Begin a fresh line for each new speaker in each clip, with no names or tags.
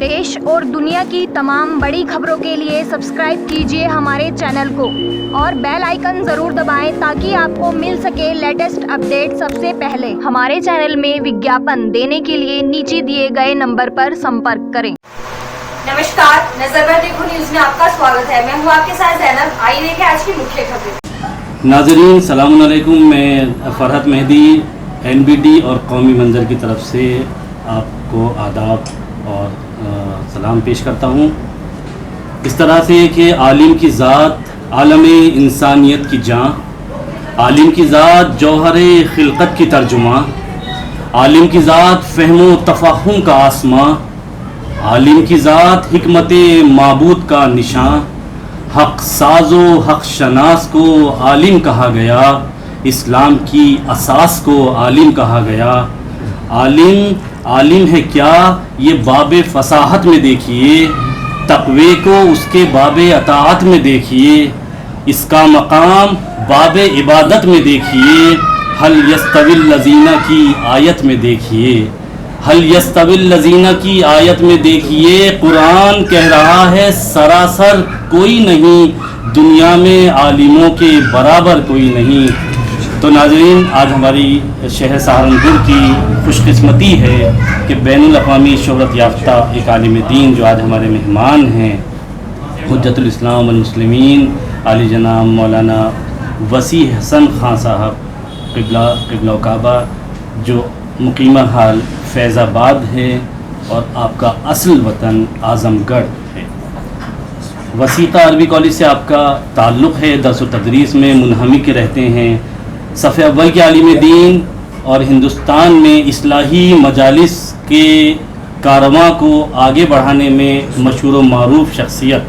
देश और दुनिया की तमाम बड़ी खबरों के लिए सब्सक्राइब कीजिए हमारे चैनल को और बेल आइकन जरूर दबाएं ताकि आपको मिल सके लेटेस्ट अपडेट सबसे पहले। हमारे चैनल में विज्ञापन देने के लिए नीचे दिए गए नंबर पर संपर्क करें।
नमस्कार, नजर पर देखो न्यूज में आपका स्वागत है। मैं हूँ आपके साथ ज़ैनब। आइए देखें आज की मुख्य खबरें।
नाज़रीन सलाम अलैकुम। मैं फरहत मेहदी एनबीडी और कौमी मंजर की तरफ से आपको आदाब और सलाम पेश करता हूँ। इस तरह से कि आलिम की ज़ात आलम इंसानियत की जाँ, आलिम की ज़ात जौहर खिलकत की तर्जुमा, आलिम की ज़ात फ़हमो तफ़ाहुम का आसमां, आलिम की ज़ात हिकमत माबूद का निशां, हक़ साज़ो हक़ शनास को आलिम कहा गया, इस्लाम की असास को आलिम कहा गया। आलिम है क्या ये बाब फसाहत में देखिए, तक़वे को उसके बाब अताअत में देखिए, इसका मकाम बाब इबादत में देखिए, हल यस्तविल लज़ीना की आयत में देखिए, हल यस्तविल लज़ीना की आयत में देखिए। कुरान कह रहा है सरासर कोई नहीं, दुनिया में आलिमों के बराबर कोई नहीं। तो नाज़रीन, आज हमारी शहर सहारनपुर की खुशकिस्मती है कि बैनुल अक़वामी शोहरत याफ्ता एक आलिम दीन जो आज हमारे मेहमान हैं, हुज्जतुल इस्लाम वल मुस्लिमीन आली जनाब मौलाना वसी हसन खां साहब क़िबला काबा, जो मुकीमा हाल फैज़ाबाद है और आपका असल वतन आज़मगढ़ है। वसीक़ा अरबी कॉलेज से आपका ताल्लुक़ है, दर्स व तदरीस में मुनहमिक रहते हैं, सफ़े अव्वल के आलिम दीन और हिंदुस्तान में इस्लाही मजालिस के कारवां को आगे बढ़ाने में मशहूर व मारूफ शख्सियत।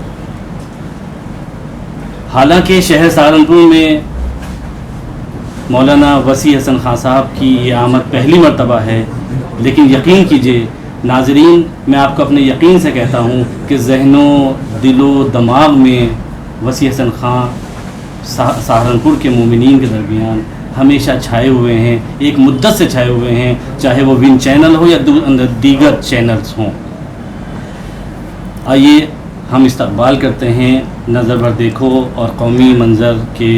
हालांकि शहर सहारनपुर में मौलाना वसी हसन खां साहब की ये आमद पहली मरतबा है, लेकिन यकीन कीजिए नाज़रीन, मैं आपको अपने यकीन से कहता हूँ कि ज़हनो दिलो दिमाग में वसी हसन खां सहारनपुर के मोमिनीन के दरमियान हमेशा छाए हुए हैं, एक मुद्दत से छाए हुए हैं, चाहे वो विन चैनल हो या दीगर चैनल्स हों। आइए हम इस्तकबाल करते हैं नज़र पर देखो और कौमी मंजर के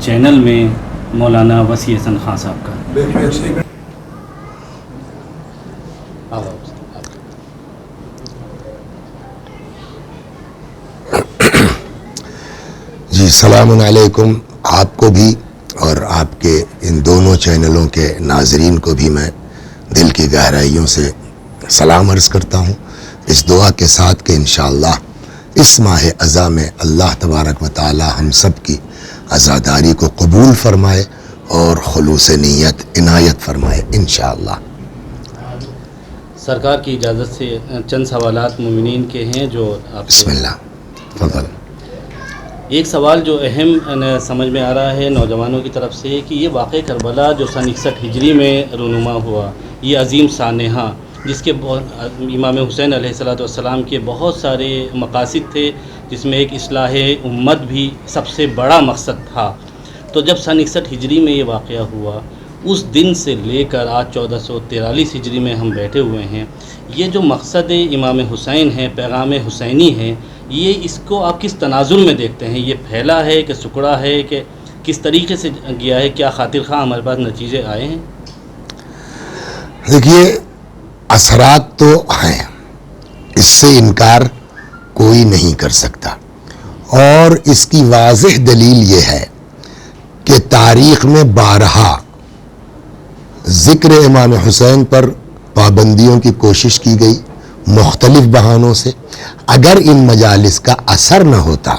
चैनल में मौलाना वसी हसन खां साहब का।
जी सलाम अलैकुम। आपको भी और आपके इन दोनों चैनलों के नाजरीन को भी मैं दिल की गहराइयों से सलाम अर्ज़ करता हूँ, इस दुआ के साथ कि इंशाअल्लाह इस माह अज़ा में अल्लाह तबारक व तआला हम सब की अज़ादारी को कबूल फरमाए और खुलूस नीयत इनायत फरमाए इंशाअल्लाह।
सरकार की इजाज़त से चंद सवालात मोमिनीन के हैं जो आप
बिस्मिल्लाह तफद्दल।
एक सवाल जो अहम समझ में आ रहा है नौजवानों की तरफ से कि ये वाक़ करबला जो सन 61 हिजरी में रूनुमा हुआ, ये अजीम सानेहा जिसके इमाम हुसैन अलैहिस्सलाम के बहुत सारे मकासद थे, जिसमें एक इस्लाह उम्मत भी सबसे बड़ा मकसद था। तो जब सन 61 हिजरी में ये वाक़या हुआ, उस दिन से लेकर आज 1443 हिजरी में हम बैठे हुए हैं, ये जो मकसद इमाम हुसैन है, पैगाम हुसैनी है, ये इसको आप किस तनाजुर में देखते हैं? ये फैला है कि सुकड़ा है कि किस तरीके से गया है? क्या खातिर खां हमारे पास नतीजे आए हैं?
देखिए, असरात तो हैं, इससे इनकार कोई नहीं कर सकता, और इसकी वाज़ेह दलील ये है कि तारीख़ में बारहा ज़िक्र इमाम हुसैन पर पाबंदियों की कोशिश की गई मुख्तलिफ बहानों से। अगर इन मजालिस का असर न होता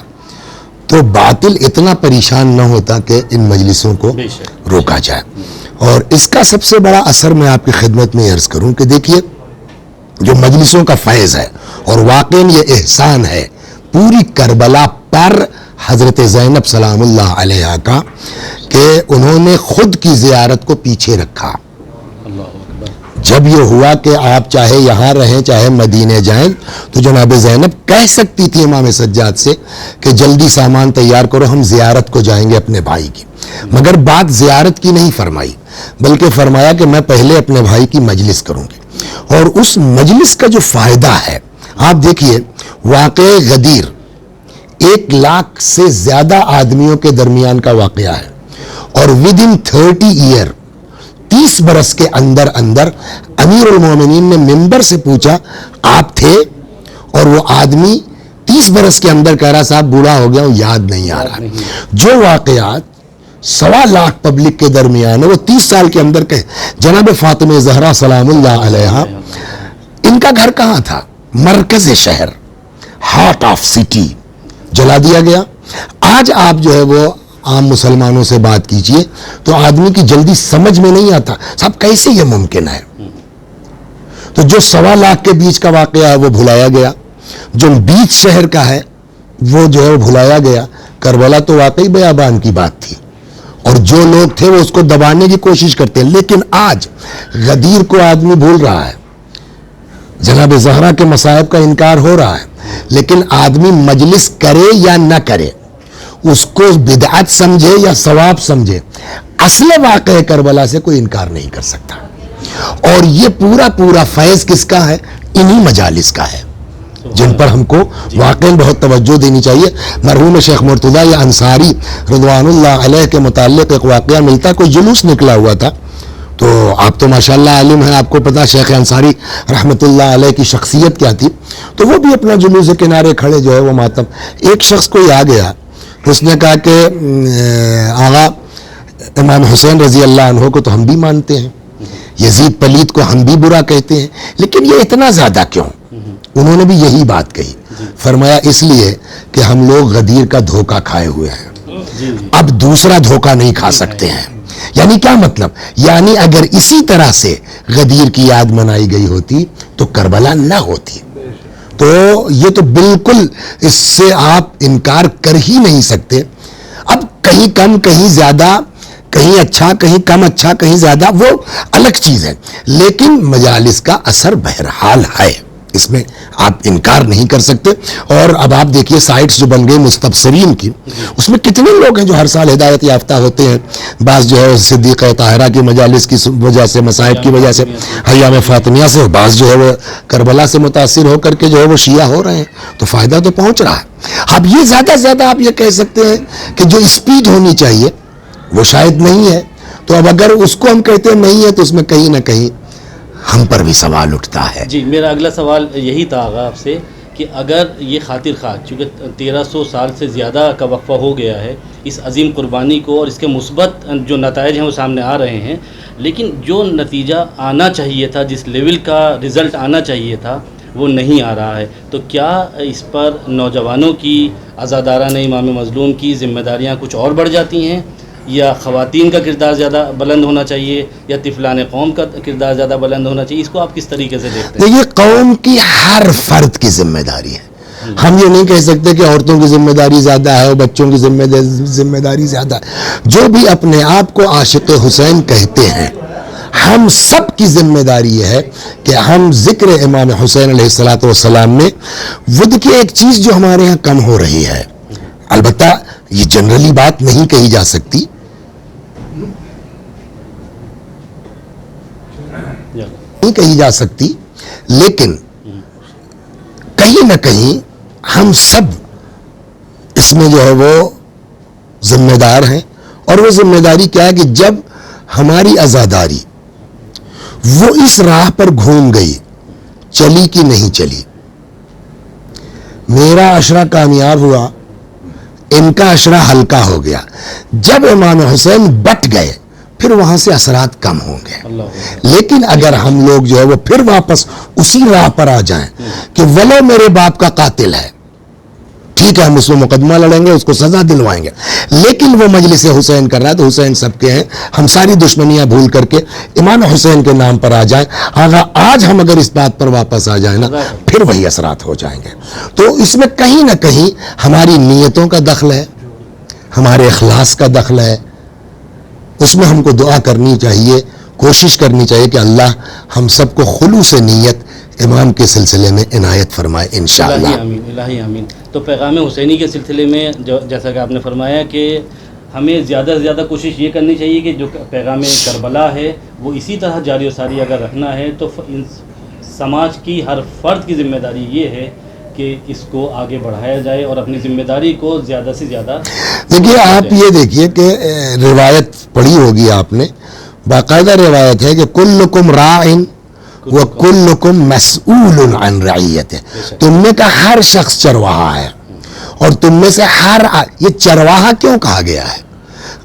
तो बातिल इतना परेशान न होता कि इन मजलिसों को रोका जाए। और इसका सबसे बड़ा असर मैं आपकी खिदमत में अर्ज़ करूं कि देखिए, जो मजलिसों का फैज़ है और वाक़ईन ये एहसान है पूरी करबला पर हज़रत ज़ैनब सलामुल्लाह अलैहा का कि उन्होंने ख़ुद की ज़ियारत को पीछे रखा। जब ये हुआ कि आप चाहे यहाँ रहें चाहे मदीने जाएं, तो जनाब ज़ैनब कह सकती थी इमाम सज्जाद से कि जल्दी सामान तैयार करो, हम ज़ियारत को जाएंगे अपने भाई की। मगर बात ज़ियारत की नहीं फरमाई, बल्कि फरमाया कि मैं पहले अपने भाई की मजलिस करूँगी। और उस मजलिस का जो फ़ायदा है آپ دیکھیے واقعہ غدیر 1 لاکھ سے زیادہ آدمیوں کے درمیان کا واقعہ ہے، اور ودن 30 ایئر 30 برس کے اندر اندر امیر المومنین نے ممبر سے پوچھا آپ تھے، اور وہ آدمی 30 برس کے اندر کہہ رہا صاحب بوڑھا ہو گیا ہوں یاد نہیں آ رہا۔ جو واقعات 1.25 لاکھ پبلک کے درمیان ہے وہ 30 سال کے اندر کہ جناب فاطمہ زہرا سلام اللہ علیہا، ان کا گھر کہاں تھا؟ مرکز شہر، ہارٹ آف سٹی، جلا دیا گیا۔ آج آپ جو ہے وہ عام مسلمانوں سے بات کیجئے تو آدمی کی جلدی سمجھ میں نہیں آتا صاحب کیسے یہ ممکن ہے۔ تو جو 1.25 لاکھ کے بیچ کا واقعہ ہے وہ بھلایا گیا، جو بیچ شہر کا ہے وہ جو ہے وہ بھلایا گیا۔ کربلا تو واقعی بیابان کی بات تھی، اور جو لوگ تھے وہ اس کو دبانے کی کوشش کرتے ہیں، لیکن آج غدیر کو آدمی بھول رہا ہے، جناب زہرا کے مصائب کا انکار ہو رہا ہے، لیکن آدمی مجلس کرے یا نہ کرے، اس کو بدعت سمجھے یا ثواب سمجھے، اصل واقعہ کربلا سے کوئی انکار نہیں کر سکتا۔ اور یہ پورا فیض کس کا ہے؟ انہی مجالس کا ہے، جن پر ہم کو واقعی بہت توجہ دینی چاہیے۔ مرحوم شیخ مرتضیٰ یا انصاری رضوان اللہ علیہ کے متعلق ایک واقعہ ملتا، کوئی جلوس نکلا ہوا تھا، تو آپ تو ماشاءاللہ عالم ہیں، آپ کو پتا شیخ انصاری رحمت اللہ علیہ کی شخصیت کیا تھی، تو وہ بھی اپنا جلوس کے کنارے کھڑے جو ہے وہ ماتم۔ ایک شخص کوئی آ گیا، اس نے کہا کہ آغا امام حسین رضی اللہ عنہ کو تو ہم بھی مانتے ہیں، یزید پلید کو ہم بھی برا کہتے ہیں، لیکن یہ اتنا زیادہ کیوں؟ انہوں نے بھی یہی بات کہی، فرمایا اس لیے کہ ہم لوگ غدیر کا دھوکہ کھائے ہوئے ہیں، اب دوسرا دھوکہ نہیں کھا سکتے ہیں۔ یعنی کیا مطلب؟ یعنی اگر اسی طرح سے غدیر کی یاد منائی گئی ہوتی تو کربلا نہ ہوتی۔ تو یہ تو بالکل اس سے آپ انکار کر ہی نہیں سکتے۔ اب کہیں کم کہیں زیادہ، کہیں اچھا کہیں کم اچھا کہیں زیادہ، وہ الگ چیز ہے، لیکن مجالس کا اثر بہرحال ہے، اس میں آپ انکار نہیں کر سکتے۔ اور اب آپ دیکھیے سائٹس جو بن گئے مستبصرین کی، اس میں کتنے لوگ ہیں جو ہر سال ہدایت یافتہ ہوتے ہیں، بعض جو ہے صدیقہ طاہرہ کی مجالس کی وجہ سے، مصائب کی وجہ سے، ایام فاطمیہ سے، بعض جو ہے وہ کربلا سے متاثر ہو کر کے جو ہے وہ شیعہ ہو رہے ہیں، تو فائدہ تو پہنچ رہا ہے۔ اب یہ زیادہ سے زیادہ آپ یہ کہہ سکتے ہیں کہ جو اسپیڈ ہونی چاہیے وہ شاید نہیں ہے، تو اب اگر اس کو ہم کہتے ہیں نہیں ہے تو اس میں کہیں نہ کہیں ہم پر بھی سوال اٹھتا ہے۔
جی میرا اگلا سوال یہی تھا آغا آپ سے کہ اگر یہ خاطر خواہ، چونکہ 1300 سال سے زیادہ کا وقفہ ہو گیا ہے اس عظیم قربانی کو، اور اس کے مثبت جو نتائج ہیں وہ سامنے آ رہے ہیں، لیکن جو نتیجہ آنا چاہیے تھا، جس لیول کا رزلٹ آنا چاہیے تھا وہ نہیں آ رہا ہے، تو کیا اس پر نوجوانوں کی، عزاداران امام مظلوم کی ذمہ داریاں کچھ اور بڑھ جاتی ہیں، یا خواتین کا کردار زیادہ بلند ہونا چاہیے، یا طفلان قوم کا کردار زیادہ بلند ہونا چاہیے؟ اس کو آپ کس طریقے سے دیکھتے ہیں؟
دیکھیے قوم کی ہر فرد کی ذمہ داری ہے، ہم یہ نہیں کہہ سکتے کہ عورتوں کی ذمہ داری زیادہ ہے اور بچوں کی ذمہ داری زیادہ ہے۔ جو بھی اپنے آپ کو عاشق حسین کہتے ہیں، ہم سب کی ذمہ داری یہ ہے کہ ہم ذکر امام حسین علیہ السلام میں، وہ دیکھیے ایک چیز جو ہمارے ہاں کم ہو رہی ہے، البتہ یہ جنرلی بات نہیں کہی جا سکتی، نہیں کہی جا سکتی، لیکن کہیں نہ کہیں ہم سب اس میں جو ہے وہ ذمہ دار ہیں۔ اور وہ ذمہ داری کیا ہے کہ جب ہماری عزاداری وہ اس راہ پر گھوم گئی، چلی کہ نہیں چلی، میرا عشرہ کامیاب ہوا، ان کا عشرہ ہلکا ہو گیا، جب امام حسین بٹ گئے پھر وہاں سے اثرات کم ہوں گے۔ لیکن اگر ہم لوگ جو ہے وہ پھر واپس اسی راہ پر آ جائیں کہ ولو میرے باپ کا قاتل ہے، ٹھیک ہے ہم اس میں مقدمہ لڑیں گے، اس کو سزا دلوائیں گے، لیکن وہ مجلس حسین کر رہا ہے تو حسین سب کے ہیں، ہم ساری دشمنیاں بھول کر کے امام حسین کے نام پر آ جائیں۔ آج ہم اگر اس بات پر واپس آ جائیں نا، پھر وہی اثرات ہو جائیں گے۔ تو اس میں کہیں نہ کہیں ہماری نیتوں کا دخل ہے، ہمارے اخلاص کا دخل ہے، اس میں ہم کو دعا کرنی چاہیے، کوشش کرنی چاہیے کہ اللہ ہم سب کو خلوص نیت امام کے سلسلے میں عنایت فرمائے انشاءاللہ۔
الہی آمین، الہی آمین۔ تو پیغام حسینی کے سلسلے میں جیسا کہ آپ نے فرمایا کہ ہمیں زیادہ سے زیادہ کوشش یہ کرنی چاہیے کہ جو پیغام کربلا ہے وہ اسی طرح جاری و ساری اگر رکھنا ہے تو समाज की हर फर्द की जिम्मेदारी ये है कि इसको आगे बढ़ाया जाए और अपनी जिम्मेदारी को ज़्यादा से ज़्यादा।
देखिए आप ये देखिए कि रिवायत पढ़ी होगी आपने, बाकायदा रिवायत है कि कुल्लुकुम राइन व कुल्लुकुम मसऊलुन अन रइयतिह, तुम में का हर शख्स चरवाहा है और तुम में से ये चरवाहा क्यों कहा गया है?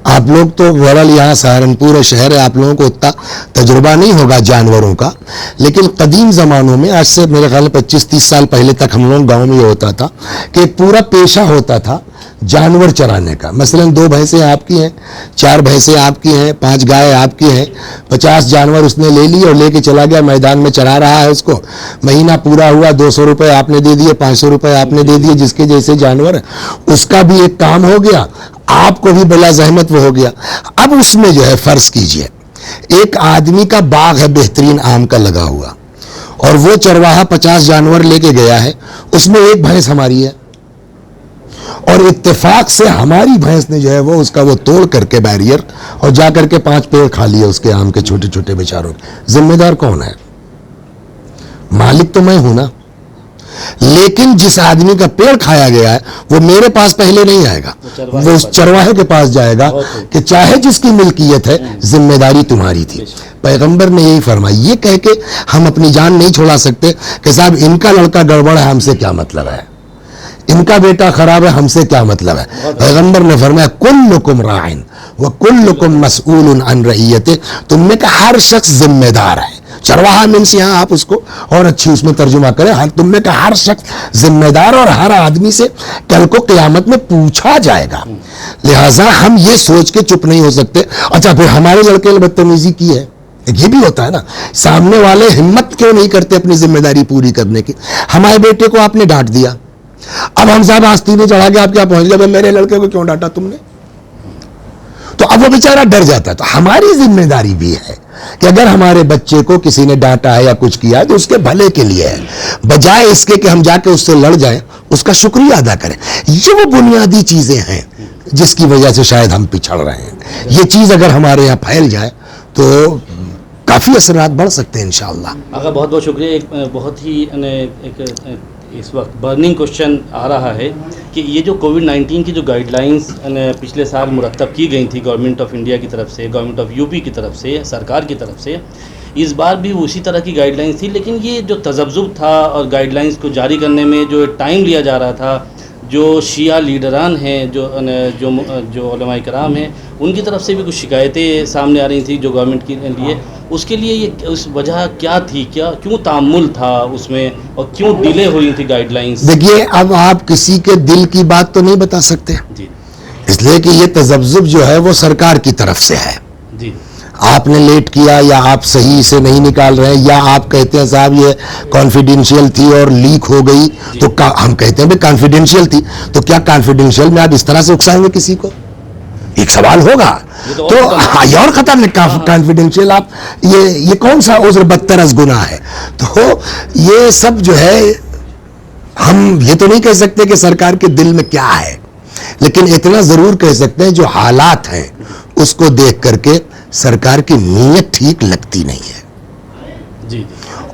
आप लोग तो बहरहाल यहाँ सहारनपुर शहर है, आप लोगों को उतना तजुर्बा नहीं होगा जानवरों का, लेकिन कदीम ज़मानों में, आज से मेरे ख्याल 25-30 साल पहले तक हम लोग गांव में ये होता था कि एक पूरा पेशा होता था जानवर चराने का। मसलन 2 भैंसें आपकी हैं, 4 भैंसें आपकी हैं, 5 गाय आपकी हैं, 50 जानवर उसने ले लिए और लेके चला गया, मैदान में चरा रहा है उसको। महीना पूरा हुआ, 200 रुपये आपने दे दिए, 500 रुपये आपने दे दिए, जिसके जैसे जानवर, उसका भी एक काम हो गया, आपको भी बला जहमत वो हो गया। अब उसमें जो है फर्ज कीजिए एक आदमी का बाग है बेहतरीन आम का लगा हुआ और वो चरवाहा 50 जानवर लेके गया है, उसमें एक भैंस हमारी है और इत्तेफाक से हमारी भैंस ने जो है वो उसका वो तोड़ करके बैरियर और जा करके 5 पेड़ खा लिए उसके आम के छोटे छोटे बेचारों के। जिम्मेदार कौन है? मालिक तो मैं हूं ना, लेकिन जिस आदमी का पेड़ खाया गया है वो मेरे पास पहले नहीं आएगा, वो उस चरवाहे के पास जाएगा कि चाहे जिसकी मिल्कियत है, जिम्मेदारी तुम्हारी थी। पैगंबर ने यही फरमाया, ये कह के हम अपनी जान नहीं छुड़ा सकते कि साहब इनका लड़का गड़बड़ है, हमसे क्या मतलब है, इनका बेटा खराब है, हमसे क्या मतलब है। पैगंबर ने फरमाया कुल्लुकुम राइन व कुल्लुकुम मसऊलुन अन रइयतिह, तुम में का हर शख्स जिम्मेदार है। चरवाहा मीन्स यहाँ आप उसको और अच्छी उसमें तर्जुमा करें, हर तुम में का हर शख्स जिम्मेदार और हर आदमी से कल को क़यामत में पूछा जाएगा। लिहाजा हम ये सोच के चुप नहीं हो सकते, अच्छा फिर हमारे लड़के ने बदतमीजी की है, ये भी होता है ना, सामने वाले हिम्मत क्यों नहीं करते अपनी जिम्मेदारी पूरी करने की। हमारे बेटे को आपने डांट दिया, अब हम साहब आस्ती में चढ़ा के आप क्या पहुंच गए, मेरे लड़के को क्यों डांटा तुमने, तो अब वो बेचारा डर जाता है। तो हमारी जिम्मेदारी भी है कि अगर हमारे बच्चे को किसी ने डांटा है या कुछ किया है तो उसके भले के लिए है, बजाय इसके कि हम जाके उससे लड़ जाएं, उसका शुक्रिया अदा करें। ये वो बुनियादी चीजें हैं जिसकी वजह से शायद हम पिछड़ रहे हैं। ये चीज अगर हमारे यहाँ फैल जाए तो काफी असरात बढ़ सकते हैं इंशाअल्लाह।
आका बहुत बहुत शुक्रिया। एक बहुत ही एक इस वक्त बर्निंग क्वेश्चन आ रहा है कि ये जो कोविड-19 की जो गाइडलाइंस पिछले साल मुरतब की गई थी गवर्नमेंट ऑफ इंडिया की तरफ से, गवर्नमेंट ऑफ यूपी की तरफ से, सरकार की तरफ से, इस बार भी उसी तरह की गाइडलाइंस थी, लेकिन ये जो तजब्जुब था और गाइडलाइंस को जारी करने में जो टाइम लिया जा रहा था, जो शिया लीडरान हैं, जो उलमाए कराम हैं, उनकी तरफ से भी कुछ शिकायतें सामने आ रही थी जो गवर्नमेंट के लिए, उसके लिए ये उस वजह क्या थी, क्यों तामुल था उसमें और क्यों डिले हुई थी गाइडलाइंस?
देखिए अब आप किसी के दिल की बात तो नहीं बता सकते
जी, इसलिए
कि ये तजब्जुब जो है वो सरकार की तरफ से है
जी,
आपने लेट किया या आप सही से नहीं निकाल रहे हैं, या आप कहते हैं साहब ये कॉन्फिडेंशियल थी और लीक हो गई, तो हम कहते हैं भाई कॉन्फिडेंशियल थी, तो क्या कॉन्फिडेंशियल में आप इस तरह से उकसाएंगे किसी को? एक सवाल होगा। तो हाँ, ये और खतरनाक कॉन्फिडेंशियल, आप ये कौन सा उज़्र बदतर गुनाह है? तो ये सब जो है, हम ये तो नहीं कह सकते कि सरकार के दिल में क्या है, लेकिन इतना जरूर कह सकते हैं जो हालात हैं उसको देख करके सरकार की नीयत ठीक लगती नहीं है।
जी,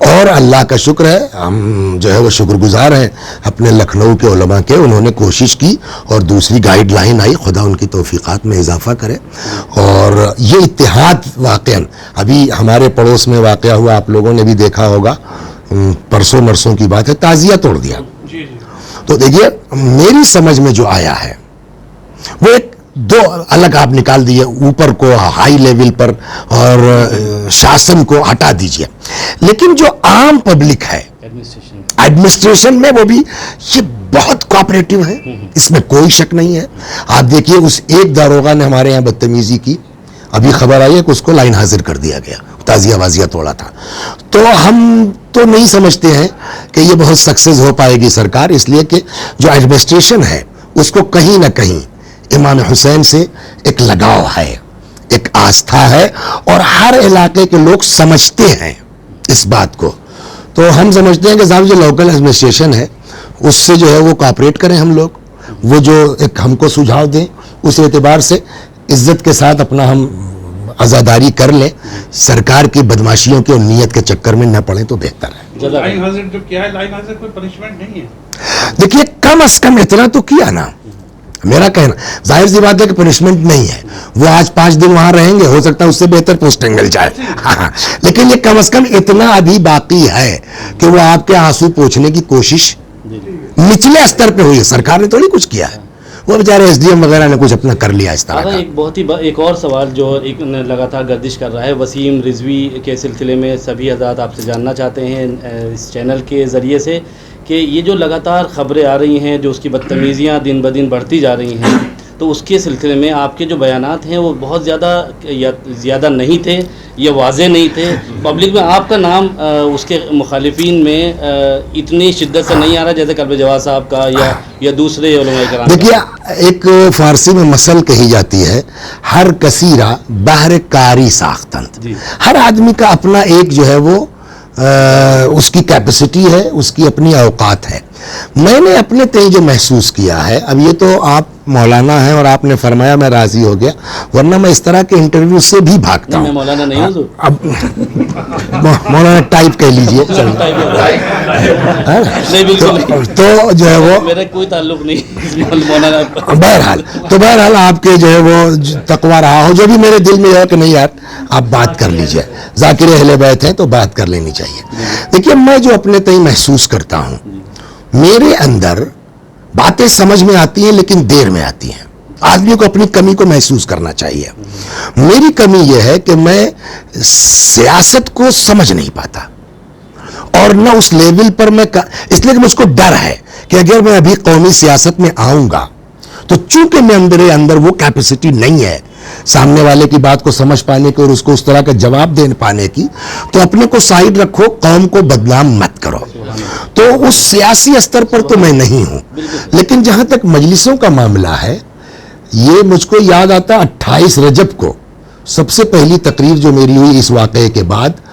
और अल्लाह का शुक्र है, हम जो है वो शुक्रगुजार हैं अपने लखनऊ के उलमा के, उन्होंने कोशिश की और दूसरी गाइडलाइन आई, खुदा उनकी तौफीकात में इजाफा करे। और ये इत्तेहाद वाक़अन अभी हमारे पड़ोस में वाक़या हुआ, आप लोगों ने भी देखा होगा, परसों नरसों की बात है, ताज़िया तोड़ दिया। तो देखिए मेरी समझ में जो आया है वो एक दो अलग आप निकाल दिए, ऊपर को हाई लेवल पर और शासन को हटा दीजिए, लेकिन जो आम पब्लिक है एडमिनिस्ट्रेशन में वो भी ये बहुत कोऑपरेटिव है, इसमें कोई शक नहीं है। आप देखिए उस एक दारोगा ने हमारे यहाँ बदतमीजी की, अभी खबर आई है कि उसको लाइन हाजिर कर दिया गया, ताजिया वाजिया तोड़ा था। तो हम तो नहीं समझते हैं कि ये बहुत सक्सेस हो पाएगी सरकार, इसलिए कि जो एडमिनिस्ट्रेशन है उसको कहीं ना कहीं इमाम हुसैन से एक लगाव है, एक आस्था है, और हर इलाके के लोग समझते हैं इस बात को। तो हम समझते हैं कि साहब जो लोकल एडमिनिस्ट्रेशन है उससे जो है वो कोऑपरेट करें हम लोग, वो जो एक हमको सुझाव दें, उस एतबार से इज्जत के साथ अपना हम عزاداری کر لیں, سرکار کی بدماشیوں کی اور نیت کے چکر میں نہ پڑیں تو بہتر ہے.
لائن حاضر جو کیا ہے, لائن حاضر کوئی پنشمنٹ نہیں ہے.
دیکھیے کم از کم اتنا تو کیا نا, میرا کہنا ظاہر سی بات ہے کہ پنشمنٹ نہیں ہے, وہ آج 5 دن وہاں رہیں گے, ہو سکتا ہے اس سے بہتر پوسٹنگ مل جائے, لیکن یہ کم از کم اتنا ابھی باقی ہے کہ وہ آپ کے آنسو پوچھنے کی کوشش نچلے استر پہ ہوئی ہے. سرکار نے تھوڑی کچھ کیا ہے, وہ بیچارے ایس ڈی ایم وغیرہ نے کچھ اپنا کر لیا اس طرح کا.
ایک بہت ہی ایک اور سوال جو ایک لگاتار گردش کر رہا ہے وسیم رضوی کے سلسلے میں, سبھی حضرات آپ سے جاننا چاہتے ہیں اس چینل کے ذریعے سے کہ یہ جو لگاتار خبریں آ رہی ہیں جو اس کی بدتمیزیاں دن بدن بڑھتی جا رہی ہیں, تو اس کے سلسلے میں آپ کے جو بیانات ہیں وہ بہت زیادہ نہیں تھے, یہ واضح نہیں تھے. پبلک میں آپ کا نام اس کے مخالفین میں اتنی شدت سے نہیں آ رہا جیسے کلب جواد صاحب کا یا دوسرے علماء کرام.
دیکھیے ایک فارسی میں مثل کہی جاتی ہے, ہر کثیرہ بہر کاری ساختند. ہر آدمی کا اپنا ایک جو ہے وہ اس کی کیپیسٹی ہے, اس کی اپنی اوقات ہے. میں نے اپنے تئیں جو محسوس کیا ہے, اب یہ تو آپ مولانا ہیں اور آپ نے فرمایا میں راضی ہو گیا, ورنہ میں اس طرح کے انٹرویو سے بھی بھاگتا ہوں.
میں مولانا نہیں ہوں,
اب مولانا ٹائپ کہہ لیجئے, تو جو ہے وہ
میرا کوئی تعلق نہیں مولانا.
بہرحال آپ کے جو ہے وہ تقویٰ رہا ہو, جو بھی میرے دل میں ہے کہ نہیں یار آپ بات کر لیجئے, ذاکر اہل بیت ہیں تو بات کر لینی چاہیے. دیکھیے میں جو اپنے تئیں محسوس کرتا ہوں, میرے اندر باتیں سمجھ میں آتی ہیں لیکن دیر میں آتی ہیں. آدمی کو اپنی کمی کو محسوس کرنا چاہیے. میری کمی یہ ہے کہ میں سیاست کو سمجھ نہیں پاتا, اور نہ اس لیول پر میں, اس لیے کہ مجھ کو ڈر ہے کہ اگر میں ابھی قومی سیاست میں آؤں گا تو چونکہ میں اندر وہ کیپیسٹی نہیں ہے سامنے والے کی بات کو سمجھ پانے کی اور اس کو اس طرح کا جواب دے پانے کی, تو اپنے کو سائڈ رکھو, قوم کو بدنام مت کرو. تو اس سیاسی استر پر تو میں نہیں ہوں. لیکن جہاں تک مجلسوں کا معاملہ ہے, یہ مجھ کو یاد آتا 28 رجب کو سب سے پہلی تقریر جو میری ہوئی اس واقعے کے بعد,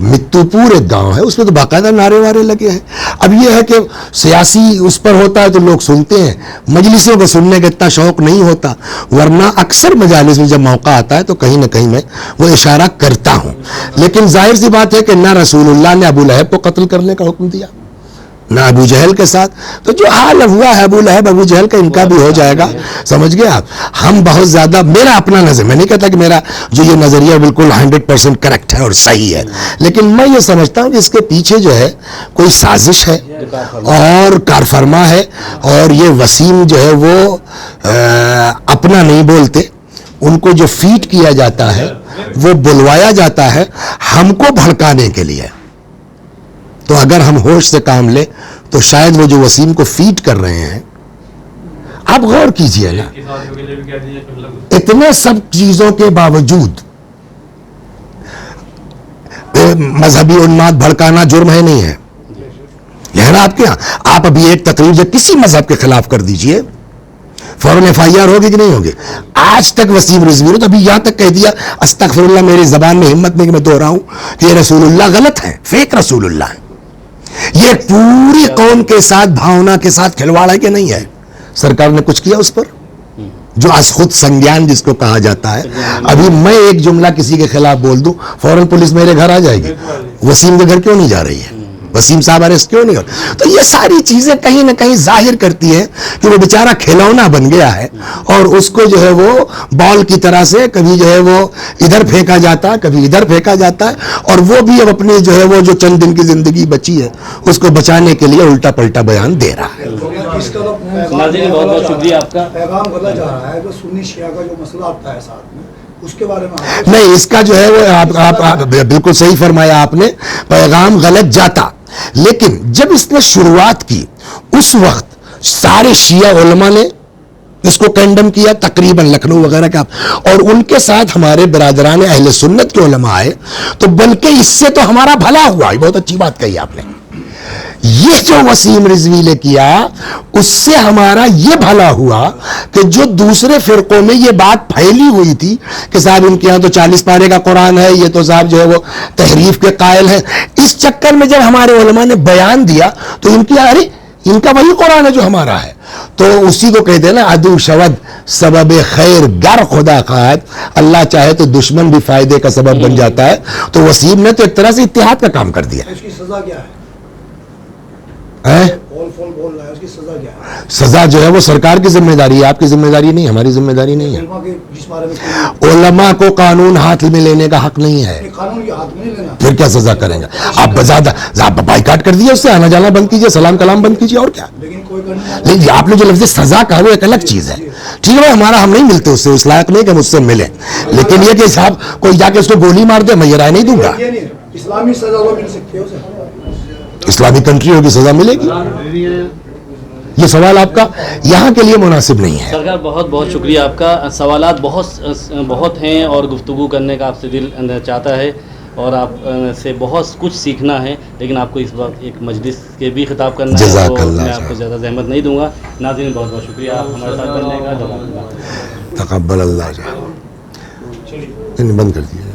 متو پور ایک گاؤں ہے, اس میں تو باقاعدہ نعرے وارے لگے ہیں. اب یہ ہے کہ سیاسی اس پر ہوتا ہے تو لوگ سنتے ہیں, مجلسوں کو سننے کا اتنا شوق نہیں ہوتا, ورنہ اکثر مجالس میں جب موقع آتا ہے تو کہیں نہ کہیں میں وہ اشارہ کرتا ہوں. لیکن ظاہر سی بات ہے کہ نہ رسول اللہ نے ابو لہب کو قتل کرنے کا حکم دیا, نہ ابو جہل کے ساتھ. تو جو حال ہوا ہے ابو لہب ابو جہل کا, ان کا بھی ہو جائے گا, سمجھ گئے آپ. ہم بہت زیادہ, میرا اپنا نظر, میں نہیں کہتا کہ میرا جو یہ نظریہ بالکل 100% کریکٹ ہے اور صحیح ہے, لیکن میں یہ سمجھتا ہوں کہ اس کے پیچھے جو ہے کوئی سازش ہے اور کارفرما ہے, اور یہ وسیم جو ہے وہ اپنا نہیں بولتے, ان کو جو فیڈ کیا جاتا ہے وہ بلوایا جاتا ہے ہم کو بھڑکانے کے لیے. تو اگر ہم ہوش سے کام لیں تو شاید وہ جو وسیم کو فیڈ کر رہے ہیں, آپ غور کیجئے نا, اتنے سب چیزوں کے باوجود مذہبی عنوان بھڑکانا جرم ہے نہیں ہے؟ یہ نا آپ کے ہاں. آپ ابھی ایک تقریر جب کسی مذہب کے خلاف کر دیجئے, فوراً FIR ہوگی کہ نہیں ہوگی؟ آج تک وسیم رضوی نے تو ابھی یہاں تک کہہ دیا, استغفر اللہ, میری زبان میں ہمت نہیں کہ میں دوہراؤں کہ یہ رسول اللہ غلط ہے, فیک رسول اللہ ہے. یہ پوری قوم کے ساتھ, بھاونا کے ساتھ کھلواڑ ہے کہ نہیں ہے؟ سرکار نے کچھ کیا اس پر؟ جو از خود سنگیان جس کو کہا جاتا ہے. ابھی میں ایک جملہ کسی کے خلاف بول دوں, فوراً پولیس میرے گھر آ جائے گی. وسیم کے گھر کیوں نہیں جا رہی ہے؟ وسیم صاحب اریسٹ کیوں نہیں ہو؟ تو یہ ساری چیزیں کہیں نہ کہیں ظاہر کرتی ہیں کہ وہ بیچارہ کھلونا بن گیا ہے, اور اس کو جو ہے وہ بال کی طرح سے کبھی جو ہے وہ ادھر پھینکا جاتا ہے, کبھی ادھر پھینکا جاتا ہے, اور وہ بھی اب اپنی جو ہے وہ جو چند دن کی زندگی بچی ہے اس کو بچانے کے لیے الٹا پلٹا بیان دے رہا ہے.
ناظرین بہت بہت شکریہ آپ کا.
پیغام غلط جا رہا ہے, جو سنی شیعہ کا جو مسئلہ آتا ہے ساتھ میں, اس کے بارے میں
نہیں, اس کا جو ہے وہ آپ بالکل صحیح فرمایا آپ نے, پیغام غلط جاتا. لیکن جب اس نے شروعات کی اس وقت سارے شیعہ علماء نے اس کو کنڈم کیا, تقریباً لکھنؤ وغیرہ کا, اور ان کے ساتھ ہمارے برادران اہل سنت کے علماء آئے, تو بلکہ اس سے تو ہمارا بھلا ہوا. بہت اچھی بات کہی آپ نے. یہ جو وسیم رضوی نے کیا اس سے ہمارا یہ بھلا ہوا کہ جو دوسرے فرقوں میں یہ بات پھیلی ہوئی تھی کہ صاحب ان کے یہاں تو 40 پارے کا قرآن ہے, یہ تو صاحب جو ہے وہ تحریف کے قائل ہیں, اس چکر میں جب ہمارے علماء نے بیان دیا تو ان کی ارے ان کا وہی قرآن ہے جو ہمارا ہے. تو اسی کو کہتے ہیں نا عدو شود सबब खैर गर खुदा खाद, अल्लाह चाहे तो दुश्मन भी फायदे का सबब बन जाता है। तो वसीम ने तो एक तरह से इत्तेहाद का काम कर दिया
इसकी सजा क्या
है?
बोल रहा है, उसकी सजा क्या है?
सजा जो है वो सरकार की जिम्मेदारी है, आपकी जिम्मेदारी नहीं, हमारी जिम्मेदारी नहीं है।
उलमा के जिस बारे में
उलमा को कानून हाथ में लेने का हक नहीं है,
कानून के हाथ में नहीं लेना।
फिर क्या सजा करेंगे? आप बजादा आप बाइकाट कर दिए, उससे आना जाना बंद कीजिए, सलाम कलाम बंद कीजिए, और क्या।
लेकिन कोई करनी
लेकिन आपने जो लफ्ज़ सजा कहा वो एक अलग चीज है। ठीक है, हमारा हम नहीं मिलते उससे, उस लायक नहीं कि हम उससे मिले, लेकिन ये कि साहब कोई जाके उसको गोली मार दे, मैं ये राय नहीं दूंगा।
ये नहीं, इस्लामी सजा तो मिल सकती है उसे।
इस्लामी कंट्री होगी, सजा मिलेगी। ये सवाल आपका यहाँ के लिए मुनासिब नहीं है।
सरकार बहुत बहुत शुक्रिया आपका। सवालात बहुत हैं और गुफ्तगू करने का आपसे दिल चाहता है और आप से बहुत कुछ सीखना है, लेकिन आपको इस वक्त एक मजलिस के भी खिताब करना है, तो
जज़ाकल्लाह
मैं आपको ज़्यादा जहमत नहीं दूंगा। नाज़रीन बहुत बहुत शुक्रिया आप हमारे साथ बनने का।
तक़ब्बल अल्लाह, बंद कर दिया।